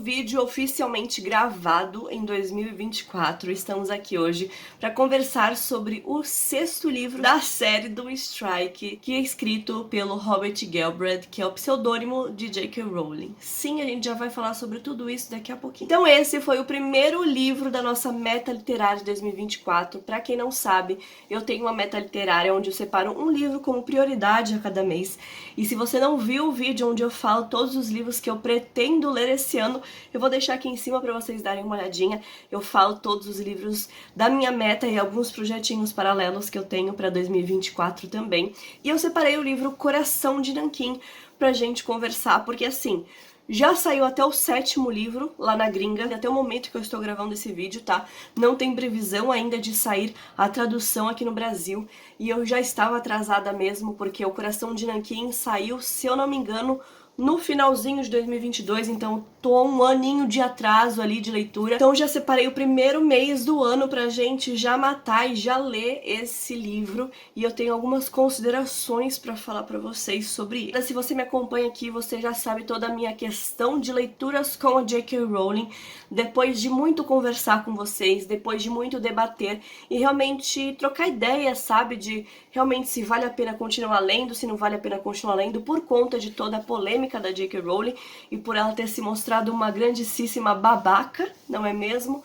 vídeo oficialmente gravado em 2024. Estamos aqui hoje para conversar sobre o 6º livro da série do Strike, que é escrito pelo Robert Galbraith, que é o pseudônimo de J.K. Rowling. Sim, a gente já vai falar sobre tudo isso daqui a pouquinho. Então esse foi o primeiro livro da nossa meta literária de 2024. Para quem não sabe, eu tenho uma meta literária onde eu separo um livro como prioridade a cada mês. E se você não viu o vídeo onde eu falo todos os livros que eu pretendo ler esse ano, eu vou deixar aqui em cima para vocês darem uma olhadinha. Eu falo todos os livros da minha meta e alguns projetinhos paralelos que eu tenho para 2024 também. E eu separei o livro Coração de Nanquim pra gente conversar, porque assim, já saiu até o 7º livro lá na gringa, até o momento que eu estou gravando esse vídeo, tá? Não tem previsão ainda de sair a tradução aqui no Brasil, e eu já estava atrasada mesmo, porque o Coração de Nanquim saiu, se eu não me engano, no finalzinho de 2022, então tô um aninho de atraso ali de leitura. Então já separei o primeiro mês do ano pra gente já matar e já ler esse livro. E eu tenho algumas considerações pra falar pra vocês sobre isso. Se você me acompanha aqui, você já sabe toda a minha questão de leituras com a J.K. Rowling. Depois de muito conversar com vocês, depois de muito debater e realmente trocar ideias, sabe? De realmente se vale a pena continuar lendo, se não vale a pena continuar lendo, por conta de toda a polêmica da J.K. Rowling e por ela ter se mostrado uma grandíssima babaca, não é mesmo?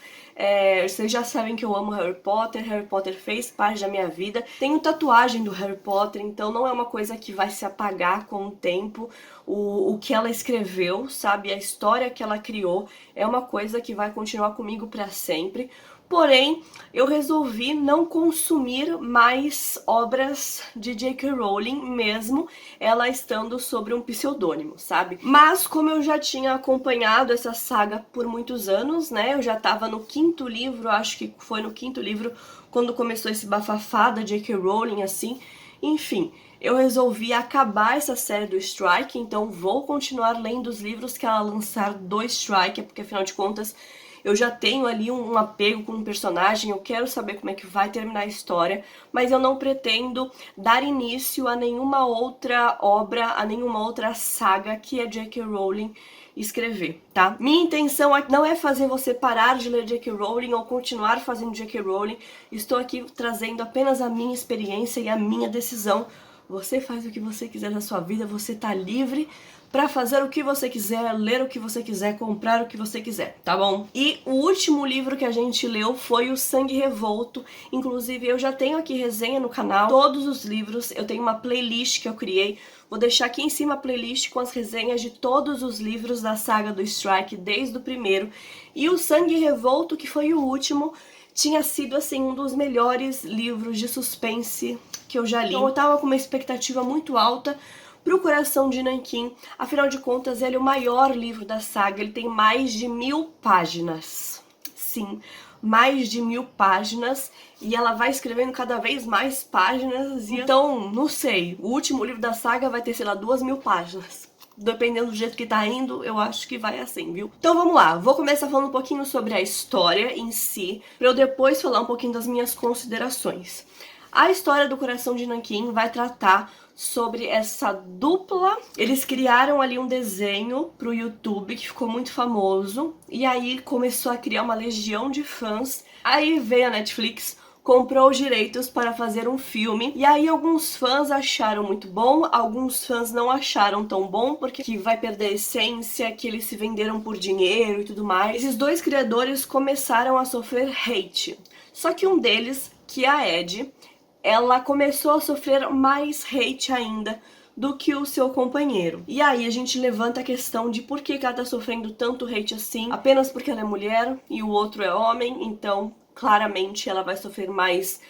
Vocês já sabem que eu amo Harry Potter fez parte da minha vida. Tenho tatuagem do Harry Potter, então não é uma coisa que vai se apagar com o tempo. O que ela escreveu, sabe? A história que ela criou é uma coisa que vai continuar comigo para sempre. Porém, eu resolvi não consumir mais obras de J.K. Rowling, mesmo ela estando sobre um pseudônimo, sabe? Mas como eu já tinha acompanhado essa saga por muitos anos, né? Eu já tava no 5º livro, acho que foi no 5º livro quando começou esse bafafá da J.K. Rowling, assim. Enfim, eu resolvi acabar essa série do Strike, então vou continuar lendo os livros que ela lançar do Strike, porque afinal de contas eu já tenho ali um apego com um personagem, eu quero saber como é que vai terminar a história, mas eu não pretendo dar início a nenhuma outra obra, a nenhuma outra saga que a J.K. Rowling escrever, tá? Minha intenção não é fazer você parar de ler J.K. Rowling ou continuar fazendo J.K. Rowling, estou aqui trazendo apenas a minha experiência e a minha decisão. Você faz o que você quiser na sua vida, você tá livre pra fazer o que você quiser, ler o que você quiser, comprar o que você quiser, tá bom? E o último livro que a gente leu foi o Sangue Revolto. Inclusive, eu já tenho aqui resenha no canal, todos os livros, eu tenho uma playlist que eu criei. Vou deixar aqui em cima a playlist com as resenhas de todos os livros da saga do Strike, desde o primeiro. E o Sangue Revolto, que foi o último, tinha sido, assim, um dos melhores livros de suspense que eu já li. Então eu tava com uma expectativa muito alta pro Coração de Nanquim. Afinal de contas, ele é o maior livro da saga, ele tem mais de 1000 páginas. Sim, mais de 1000 páginas, e ela vai escrevendo cada vez mais páginas, e então, não sei, o último livro da saga vai ter, sei lá, 2000 páginas. Dependendo do jeito que tá indo, eu acho que vai assim, viu? Então vamos lá, vou começar falando um pouquinho sobre a história em si, pra eu depois falar um pouquinho das minhas considerações. A história do Coração de Nanquim vai tratar sobre essa dupla. Eles criaram ali um desenho pro YouTube que ficou muito famoso, e aí começou a criar uma legião de fãs. Aí veio a Netflix, comprou os direitos para fazer um filme, e aí alguns fãs acharam muito bom, alguns fãs não acharam tão bom, porque que vai perder a essência, que eles se venderam por dinheiro e tudo mais. Esses dois criadores começaram a sofrer hate. Só que um deles, que é a Ed, ela começou a sofrer mais hate ainda do que o seu companheiro. E aí a gente levanta a questão de por que ela tá sofrendo tanto hate assim, apenas porque ela é mulher e o outro é homem, então claramente ela vai sofrer mais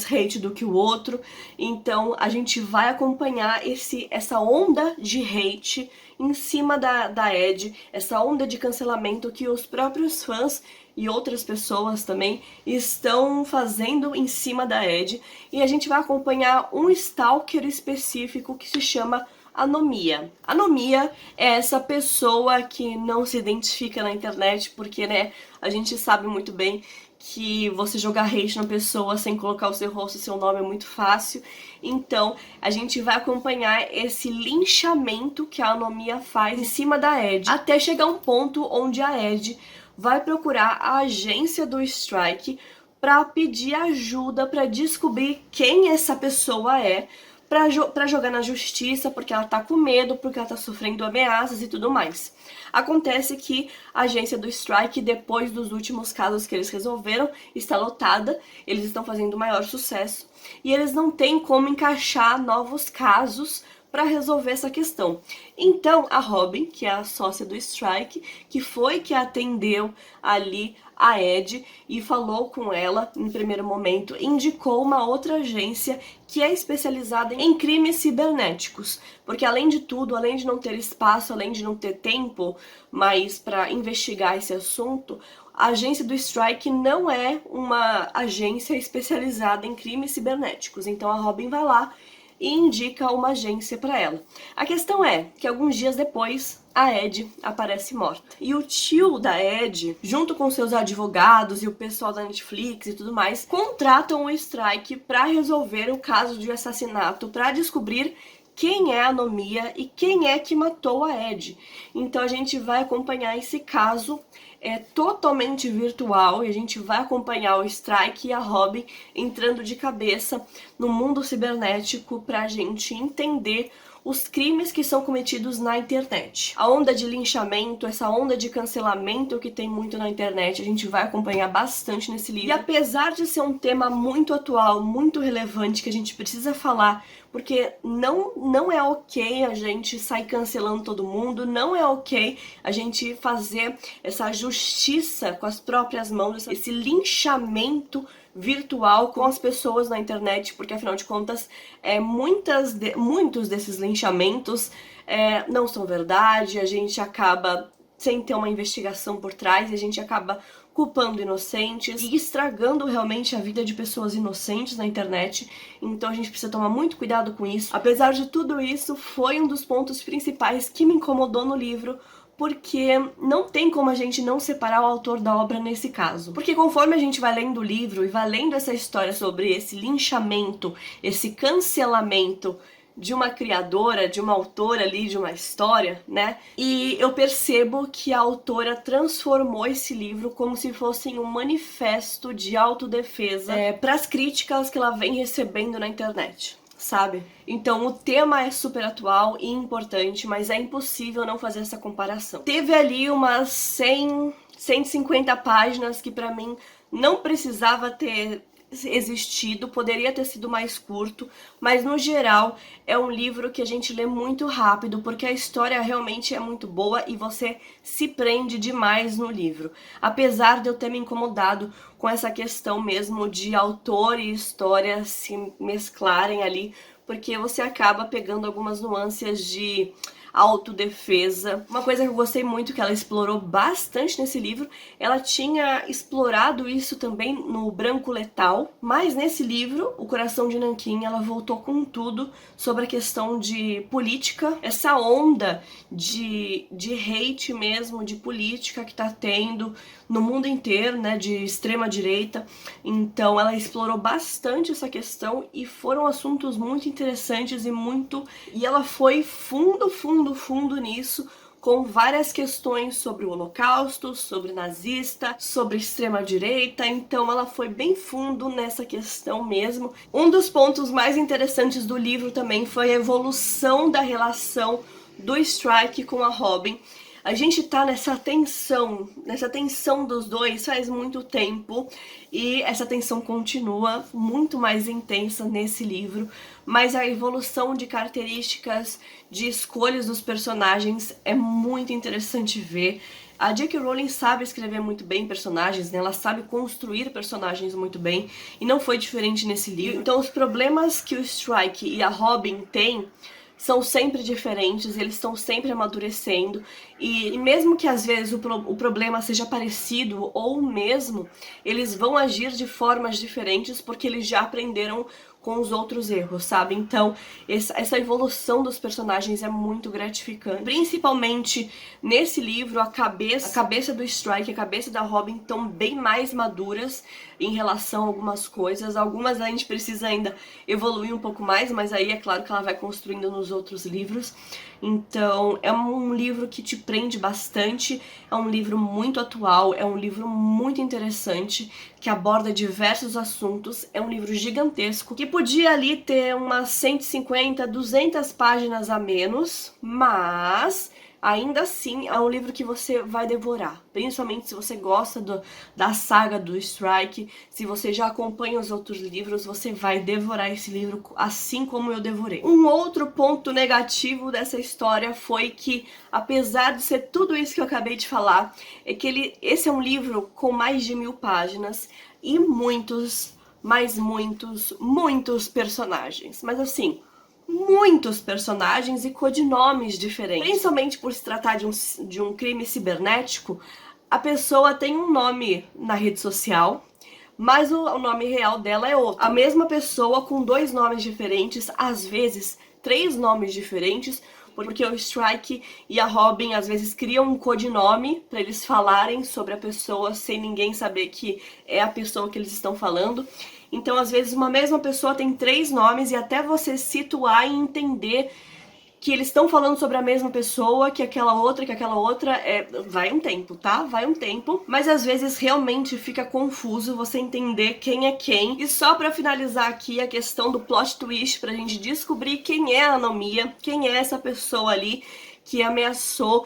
hate do que o outro. Então a gente vai acompanhar essa onda de hate em cima da Ed, essa onda de cancelamento que os próprios fãs e outras pessoas também estão fazendo em cima da Ed. E a gente vai acompanhar um stalker específico que se chama Anomia. Anomia é essa pessoa que não se identifica na internet, porque, né, a gente sabe muito bem que você jogar hate na pessoa sem colocar o seu rosto e seu nome é muito fácil. Então, a gente vai acompanhar esse linchamento que a Anomia faz em cima da Ed, até chegar um ponto onde a Ed vai procurar a agência do Strike para pedir ajuda para descobrir quem essa pessoa é, para jogar na justiça, porque ela tá com medo, porque ela tá sofrendo ameaças e tudo mais. Acontece que a agência do Strike, depois dos últimos casos que eles resolveram, está lotada, eles estão fazendo maior sucesso, e eles não têm como encaixar novos casos para resolver essa questão. Então, a Robin, que é a sócia do Strike, que foi que atendeu ali a Ed e falou com ela em primeiro momento, indicou uma outra agência que é especializada em crimes cibernéticos, porque além de tudo, além de não ter espaço, além de não ter tempo mais para investigar esse assunto, a agência do Strike não é uma agência especializada em crimes cibernéticos. Então a Robin vai lá e indica uma agência para ela. A questão é que alguns dias depois a Ed aparece morta. E o tio da Ed, junto com seus advogados e o pessoal da Netflix e tudo mais, contratam o Strike para resolver o caso de assassinato, para descobrir quem é a Anomia e quem é que matou a Ed. Então a gente vai acompanhar esse caso totalmente virtual, e a gente vai acompanhar o Strike e a Robin entrando de cabeça no mundo cibernético pra gente entender os crimes que são cometidos na internet. A onda de linchamento, essa onda de cancelamento que tem muito na internet, a gente vai acompanhar bastante nesse livro. E apesar de ser um tema muito atual, muito relevante, que a gente precisa falar, porque não é ok a gente sair cancelando todo mundo, não é ok a gente fazer essa justiça com as próprias mãos, esse linchamento virtual com as pessoas na internet, porque afinal de contas, muitos desses linchamentos não são verdade, a gente acaba sem ter uma investigação por trás, e a gente acaba culpando inocentes e estragando realmente a vida de pessoas inocentes na internet. Então a gente precisa tomar muito cuidado com isso. Apesar de tudo isso, foi um dos pontos principais que me incomodou no livro, porque não tem como a gente não separar o autor da obra nesse caso. Porque conforme a gente vai lendo o livro e vai lendo essa história sobre esse linchamento, esse cancelamento de uma criadora, de uma autora ali, de uma história, né? E eu percebo que a autora transformou esse livro como se fosse um manifesto de autodefesa para as críticas que ela vem recebendo na internet, sabe? Então o tema é super atual e importante, mas é impossível não fazer essa comparação. Teve ali umas 150 páginas que pra mim não precisava ter existido, poderia ter sido mais curto, mas no geral é um livro que a gente lê muito rápido, porque a história realmente é muito boa e você se prende demais no livro. Apesar de eu ter me incomodado com essa questão mesmo de autor e história se mesclarem ali, porque você acaba pegando algumas nuances de autodefesa. Uma coisa que eu gostei muito, que ela explorou bastante nesse livro, ela tinha explorado isso também no Branco Letal, mas nesse livro, O Coração de Nanquim, ela voltou com tudo sobre a questão de política, essa onda de hate mesmo, de política que tá tendo no mundo inteiro, né, de extrema direita. Então ela explorou bastante essa questão e foram assuntos muito interessantes e ela foi fundo nisso, com várias questões sobre o Holocausto, sobre nazista, sobre extrema-direita. Então ela foi bem fundo nessa questão mesmo. Um dos pontos mais interessantes do livro também foi a evolução da relação do Strike com a Robin. A gente tá nessa tensão dos dois faz muito tempo, e essa tensão continua muito mais intensa nesse livro, mas a evolução de características, de escolhas dos personagens é muito interessante ver. A J.K. Rowling sabe escrever muito bem personagens, né? Ela sabe construir personagens muito bem, e não foi diferente nesse livro. Então os problemas que o Strike e a Robin têm são sempre diferentes, eles estão sempre amadurecendo, e mesmo que às vezes o problema seja parecido ou o mesmo, eles vão agir de formas diferentes porque eles já aprenderam com os outros erros, sabe? Então, essa evolução dos personagens é muito gratificante. Principalmente nesse livro, a cabeça do Strike e a cabeça da Robin estão bem mais maduras em relação a algumas coisas. Algumas a gente precisa ainda evoluir um pouco mais, mas aí é claro que ela vai construindo nos outros livros. Então, é um livro que te prende bastante, é um livro muito atual, é um livro muito interessante, que aborda diversos assuntos, é um livro gigantesco, que podia ali ter umas 150, 200 páginas a menos, mas ainda assim é um livro que você vai devorar, principalmente se você gosta da saga do Strike, se você já acompanha os outros livros, você vai devorar esse livro assim como eu devorei. Um outro ponto negativo dessa história foi que, apesar de ser tudo isso que eu acabei de falar, é que esse é um livro com mais de 1000 páginas e muitos personagens, mas assim, muitos personagens e codinomes diferentes. Principalmente por se tratar de um crime cibernético, a pessoa tem um nome na rede social, mas o nome real dela é outro. A mesma pessoa com 2 nomes diferentes, às vezes 3 nomes diferentes, porque o Strike e a Robin às vezes criam um codinome para eles falarem sobre a pessoa sem ninguém saber que é a pessoa que eles estão falando. Então, às vezes, uma mesma pessoa tem 3 nomes e até você situar e entender que eles estão falando sobre a mesma pessoa, que aquela outra, vai um tempo, tá? Vai um tempo. Mas às vezes realmente fica confuso você entender quem é quem. E só pra finalizar aqui a questão do plot twist, pra gente descobrir quem é a Anomia, quem é essa pessoa ali que ameaçou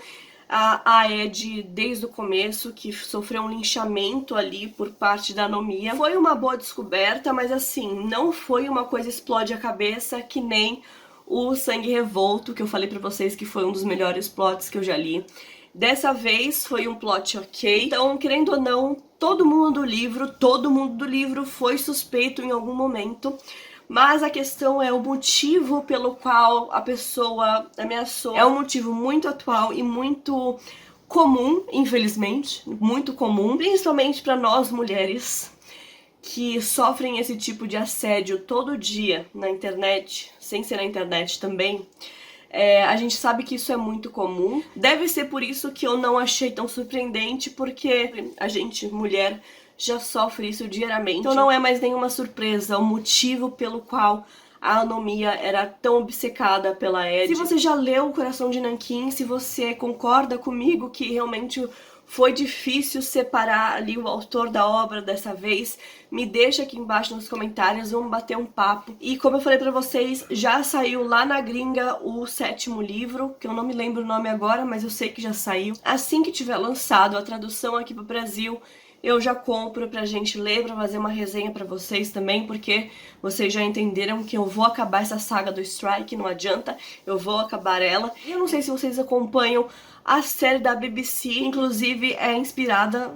a Ed desde o começo, que sofreu um linchamento ali por parte da Anomia. Foi uma boa descoberta, mas assim, não foi uma coisa explode a cabeça que nem o Sangue Revolto, que eu falei pra vocês que foi um dos melhores plots que eu já li. Dessa vez foi um plot ok. Então, querendo ou não, todo mundo do livro foi suspeito em algum momento. Mas a questão é o motivo pelo qual a pessoa ameaçou. É um motivo muito atual e muito comum, infelizmente, muito comum, principalmente para nós mulheres que sofrem esse tipo de assédio todo dia na internet, sem ser na internet também. A gente sabe que isso é muito comum. Deve ser por isso que eu não achei tão surpreendente, porque a gente, mulher, já sofre isso diariamente. Então não é mais nenhuma surpresa o motivo pelo qual a Anomia era tão obcecada pela Ed. Se você já leu O Coração de Nanquim, se você concorda comigo que realmente foi difícil separar ali o autor da obra dessa vez, me deixa aqui embaixo nos comentários, vamos bater um papo. E como eu falei pra vocês, já saiu lá na gringa o 7º livro, que eu não me lembro o nome agora, mas eu sei que já saiu. Assim que tiver lançado a tradução aqui pro Brasil, eu já compro pra gente ler, pra fazer uma resenha pra vocês também, porque vocês já entenderam que eu vou acabar essa saga do Strike, não adianta, eu vou acabar ela. E eu não sei se vocês acompanham a série da BBC, inclusive é inspirada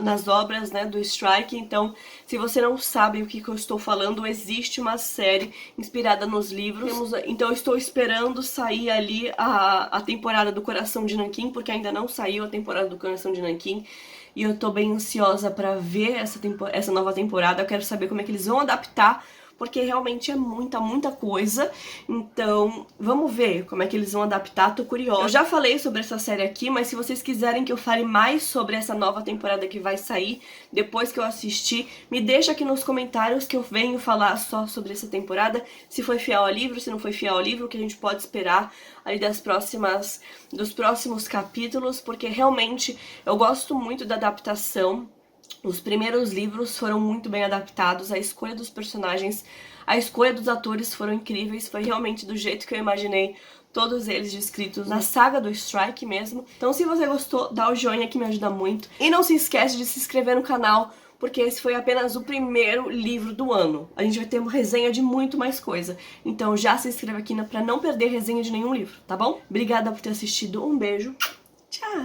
nas obras, né, do Strike, então se você não sabe o que eu estou falando, existe uma série inspirada nos livros. Então eu estou esperando sair ali a temporada do Coração de Nanquim, porque ainda não saiu a temporada do Coração de Nanquim. E eu tô bem ansiosa pra ver essa nova temporada. Eu quero saber como é que eles vão adaptar, porque realmente é muita coisa. Então, vamos ver como é que eles vão adaptar, tô curiosa. Eu já falei sobre essa série aqui, mas se vocês quiserem que eu fale mais sobre essa nova temporada que vai sair, depois que eu assistir, me deixa aqui nos comentários que eu venho falar só sobre essa temporada, se foi fiel ao livro, se não foi fiel ao livro, o que a gente pode esperar ali dos próximos capítulos, porque realmente eu gosto muito da adaptação. Os primeiros livros foram muito bem adaptados, a escolha dos personagens, a escolha dos atores foram incríveis, foi realmente do jeito que eu imaginei todos eles descritos na saga do Strike mesmo. Então se você gostou, dá o joinha que me ajuda muito. E não se esquece de se inscrever no canal, porque esse foi apenas o primeiro livro do ano. A gente vai ter uma resenha de muito mais coisa. Então já se inscreva aqui pra não perder resenha de nenhum livro, tá bom? Obrigada por ter assistido, um beijo, tchau!